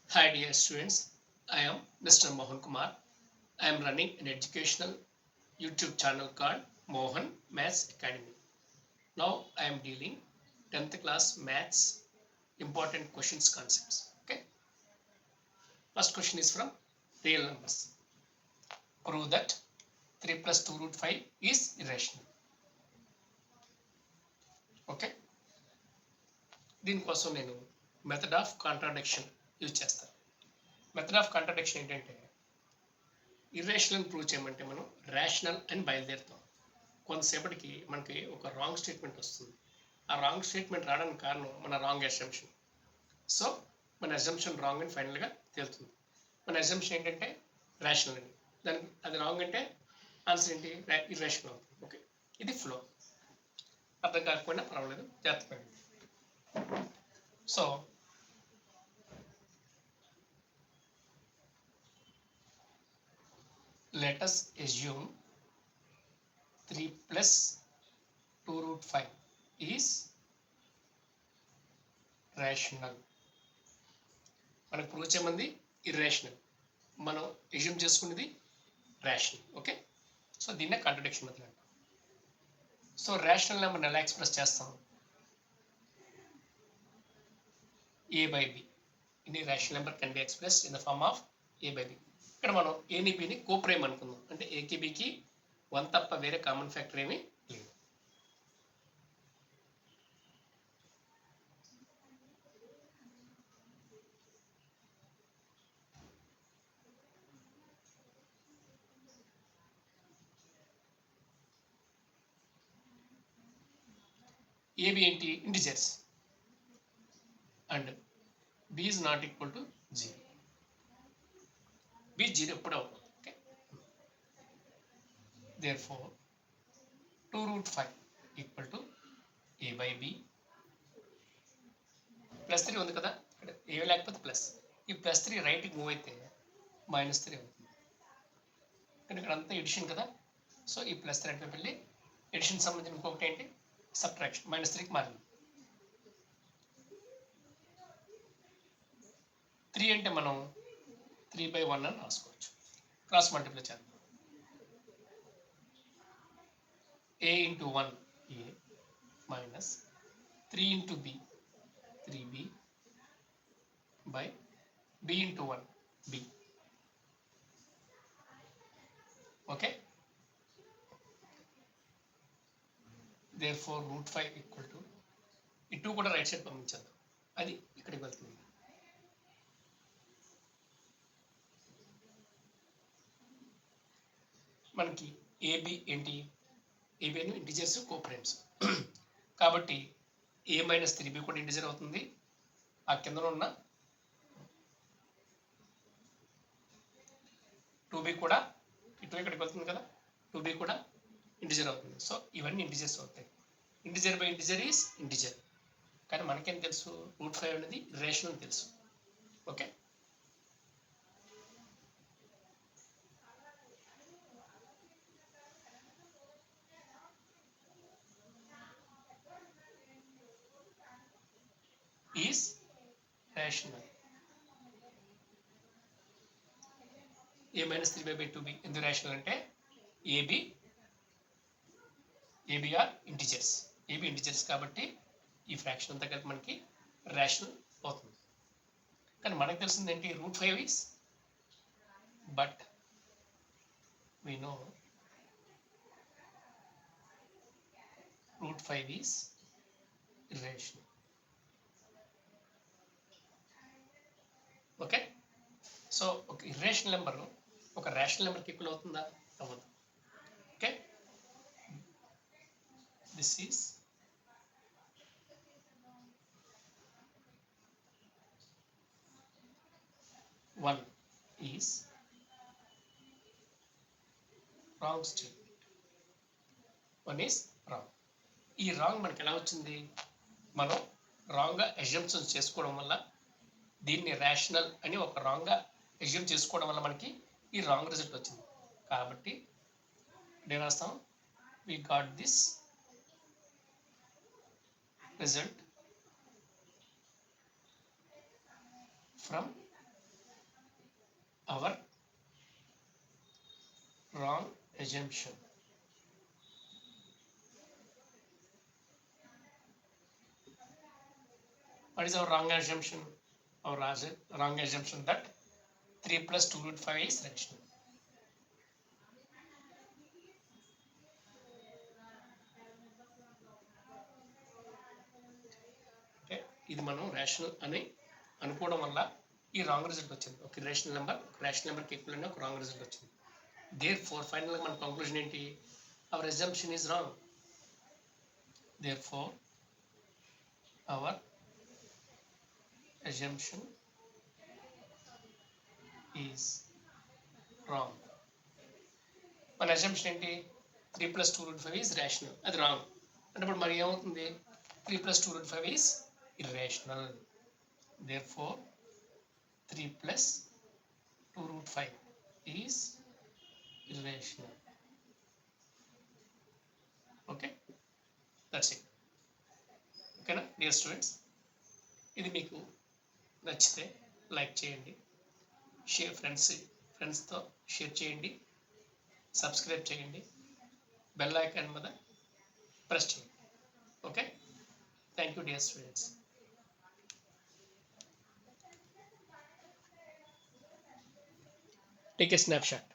Hi dear students, I am Mr. Mohan Kumar. I am running an educational YouTube channel called Mohan Maths Academy. Now I am dealing 10th class maths important questions concepts. Okay. First question is from real numbers. Prove that 3 plus 2 root 5 is irrational. Okay. దీనికోసం నేను method of contradiction use చేస్తాను. Method of contradiction ఏంటంటే irrational prove చేయమంటే మనం rational అని బయలుదేరుతాం. కొంతసేపటికి మనకి ఒక రాంగ్ స్టేట్మెంట్ వస్తుంది. ఆ రాంగ్ స్టేట్మెంట్ రావడానికి కారణం మన రాంగ్ అసంప్షన్. సో మన అసంప్షన్ రాంగ్ అని ఫైనల్గా తేలుతుంది. మన అసంప్షన్ ఏంటంటే రేషనల్ అని, దానికి అది రాంగ్ అంటే ఆన్సర్ ఏంటి ఇర్రేషనల్ అవుతుంది. ఓకే, ఇది ఫ్లో. అర్థం కాకపోయినా పర్వాలేదు, జాగ్రత్త. So let us assume 3 plus 2 root 5 is rational. మనకు ప్రూవ్ చేయమంది ఇర్రేషనల్, మనం అజ్యూమ్ చేసుకునేది రేషనల్. ఓకే, సో దీన్నే కాంట్రడిక్షన్ మెథడ్ అంటాం. సో రేషనల్ నెంబర్ని ఎలా ఎక్స్ప్రెస్ చేస్తాం? a by b. Any rational number can be expressed in the form of a by b. ఇక్కడ మనం ఏని బిని కోప్రైమ్ అనుకుందాం. అంటే ఏకి బికి 1 తప్ప వేరే కామన్ ఫ్యాక్టర్ ఏమీ లేదు. ఏబి ఏంటి? Integers. And b is not equal to 0. b 0 ఎప్పుడు అవుతుంది. Okay, therefore 2 root 5 equal to a by b. Plus 3 ఉంది కదా, ఇక్కడ ఏ లేకపోతే ప్లస్. ఈ ప్లస్ 3 రైట్కి మూవ్ అయితే -3 అవుతుంది. కానీ ఇక్కడ అంతా ఎడిషన్ కదా, సో ఈ ప్లస్ 3 అంటే వెళ్ళి ఎడిషన్ సంబంధించిన ఇంకొకటి ఏంటి? సబ్ట్రాక్షన్. -3కి మారింది. 3 అంటే మనం 3/1 అని రాసుకోవచ్చు. క్రాస్ మల్టిప్లై చేద్దాం. a into 1 a minus 3 into b 3b by b into 1 b. Okay, therefore root 5 equal to ఈ 2 కూడా రైట్ సైడ్ పంపించేద్దాం, అది ఇక్కడికి వెళ్తుంది. మనకి ఏబి ఏంటి? ఏబి అని ఇంటిజర్స్ కోప్రైమ్స్ కాబట్టి a మైనస్ 3b కూడా ఇంటిజర్ అవుతుంది. ఆ కింద ఉన్న 2b కూడా ఇటు ఇక్కడికి వెళ్తుంది కదా, 2b కూడా ఇంటిజర్ అవుతుంది. సో ఇవన్నీ ఇంటిజర్స్ అవుతాయి. Integer by integer is integer. కానీ మనకేం తెలుసు? రూట్ 5 అనేది రేషనల్ తెలుసు. Okay, is rational. a minus 3b by 2b ఎందుకు రేషనల్ అంటే A B are integers. A B integers కాబట్టి ఈ ఫ్రాక్షన్ అంతా కలిపి మనకి రేషనల్ అవుతుంది. కానీ మనకు తెలిసింది ఏంటి? Root 5 is, but we know root 5 is irrational. Okay, so ఒక ఇర్రేషనల్ నెంబర్ ఒక రేషనల్ నెంబర్కి ఈక్వల్ అవుతుందా? అవ్వదు. Okay, this is one is wrong statement. One is wrong. ఈ రాంగ్ మనకి ఎలా వచ్చింది? మనం రాంగ్గా అజంప్షన్స్ చేసుకోవడం వల్ల, దీన్ని రేషనల్ అని ఒక రాంగ్గా అజ్యూమ్ చేసుకోవడం వల్ల మనకి ఈ రాంగ్ రిజల్ట్ వచ్చింది. కాబట్టి నేను రాస్తాం, we got this result from our wrong assumption. What is our wrong assumption? Our wrong assumption that 3 plus 2 root 5 is rational. అంటే ఇది మనం రేషనల్ అని అనుకోవడం వల్ల ఈ రాంగ్ రిజల్ట్ వచ్చింది. ఒక రేషనల్ నెంబర్కి ఈక్వల్ అని ఒక రాంగ్ రిజల్ట్ వచ్చింది. దేర్ ఫోర్ ఫైనల్గా మన కంక్లూజన్ ఏంటి? Our assumption is wrong. Therefore our assumption is wrong. మన assumption ఏంటి? 3 plus 2 root 5 is rational. అది రాంగ్. అంటే ఇప్పుడు మరి ఏమవుతుంది? 3 plus 2 root 5 is irrational. Therefore 3 plus 2 root 5 is irrational. Okay, that's it. ఓకేనా డియర్ స్టూడెంట్స్? ఇది మీకు నచ్చితే లైక్ చేయండి, ఫ్రెండ్స్తో షేర్ చేయండి, సబ్స్క్రైబ్ చేయండి, బెల్ ఐకాన్ మీద ప్రెస్ చేయండి. Okay, thank you dear students. Take a snapshot.